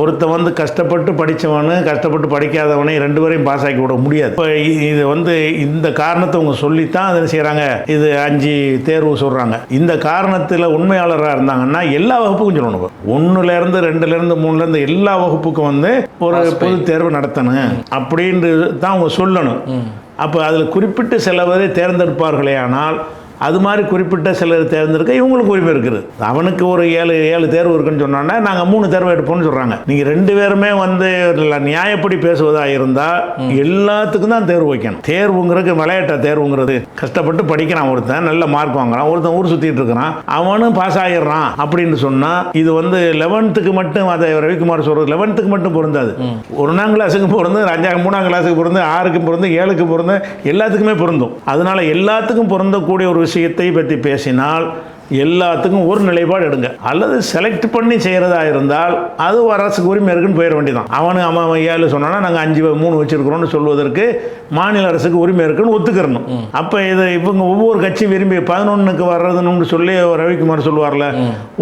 ஒருத்தன் வந்து கஷ்டப்பட்டு படித்தவனு கஷ்டப்பட்டு படிக்காதவனை 2 பேரையும் பாஸ் ஆக்கி விட முடியாது. இப்போ இது வந்து இந்த காரணத்தை அவங்க சொல்லித்தான் அதை செய்கிறாங்க. இது 5 தேர்வு சொல்கிறாங்க. இந்த காரணத்தில் உண்மையாளராக இருந்தாங்கன்னா எல்லா வகுப்புக்கும் சொல்லணும். 1லேருந்து 2லேருந்து 3லேருந்து எல்லா வகுப்புக்கும் வந்து ஒரு பொது தேர்வு நடத்தணும் அப்படின்ட்டு தான் அவங்க சொல்லணும். அப்போ அதில் குறிப்பிட்டு சில பேரை தேர்ந்தெடுப்பார்களே ஆனால் அது மாதிரி குறிப்பிட்ட சிலர் தேர்ந்தெடுக்க இவங்களுக்கு உரிமை இருக்குது. அவனுக்கு ஒரு 7 தேர்வு இருக்குன்னு சொன்னோன்னா நாங்கள் 3 தேர்வு எடுப்போம்னு சொல்கிறாங்க. நீங்கள் 2 பேருமே வந்து நியாயப்படி பேசுவதாக இருந்தால் எல்லாத்துக்கும் தான் தேர்வு வைக்கணும். தேர்வுங்கிறது விளையாட்ட தேர்வுங்கிறது கஷ்டப்பட்டு படிக்கிறான், ஒருத்தன் நல்ல மார்க் வாங்குறான், ஒருத்தன் ஊர் சுற்றிட்டு இருக்கிறான், அவனும் பாஸ் ஆகிடுறான் அப்படின்னு சொன்னால் இது வந்து 11th மட்டும், அதை ரவிக்குமார் சொல்கிறது 11th மட்டும் பொருந்தாது. 1ஆம் கிளாஸுக்கு பொருந்து, 3ஆம் கிளாஸுக்கு பொருந்து, 6க்கு பொருந்து, 7க்கு பொருந்து, எல்லாத்துக்குமே பொருந்தும். அதனால எல்லாத்துக்கும் பொருந்தக்கூடிய ஒரு விஷயத்தை பற்றி பேசினால் எல்லாத்துக்கும் ஒரு நிலைப்பாடு எடுங்க. அல்லது செலக்ட் பண்ணி செய்கிறதா இருந்தால் அது அரசுக்கு உரிமை இருக்குன்னு போயிட வேண்டியதான். அவன் 7 சொன்னான்னா நாங்கள் 5 3 வச்சுருக்கிறோன்னு சொல்வதற்கு மாநில அரசுக்கு உரிமை இருக்குன்னு ஒத்துக்கிறணும். அப்போ இது இவங்க ஒவ்வொரு கட்சி விரும்பி 11க்கு வர்றதுன்னு சொல்லி ரவிக்குமார் சொல்லுவார்ல,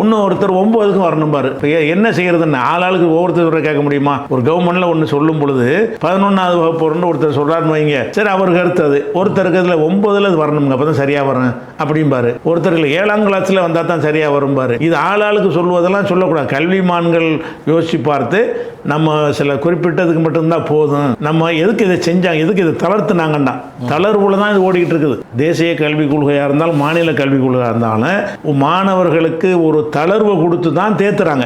இன்னும் ஒருத்தர் 9க்கும் வரணும் பாரு. என்ன செய்யறதுன்னு ஆளாளுக்கு ஒவ்வொருத்தர் கேட்க முடியுமா? ஒரு கவர்மெண்ட்ல ஒன்று சொல்லும் பொழுது 11ஆவது வகுப்பு ஒருத்தர் சொல்றாருன்னு வைங்க, சரி அவருக்கு அடுத்தது ஒருத்தருக்கு அதில் 9ல் அது வரணுங்க, அப்போ தான் சரியாக வரும் அப்படிம்பாரு. ஒருத்தருக்கு 7ஆம் கிளாஸில் வந்தால் தான் சரியாக வரும்பாரு. இது ஆளாளுக்கு சொல்வதெல்லாம் சொல்லக்கூடாது. கல்விமான்கள் யோசிச்சு பார்த்து நம்ம சில குறிப்பிட்டதுக்கு மட்டும்தான் போதும், நம்ம எதுக்கு இதை செஞ்சாங்க, எதுக்கு இதை தளர்த்துனாங்கன்னா தளர்வுல தான் இது ஓடிக்கிட்டு இருக்குது. தேசிய கல்விக் கொள்கையாக இருந்தாலும் மாநில கல்விக் கொள்கையாக இருந்தாலும் மாணவர்களுக்கு ஒரு தளர்வு கொடுத்து தான் தேத்துறாங்க.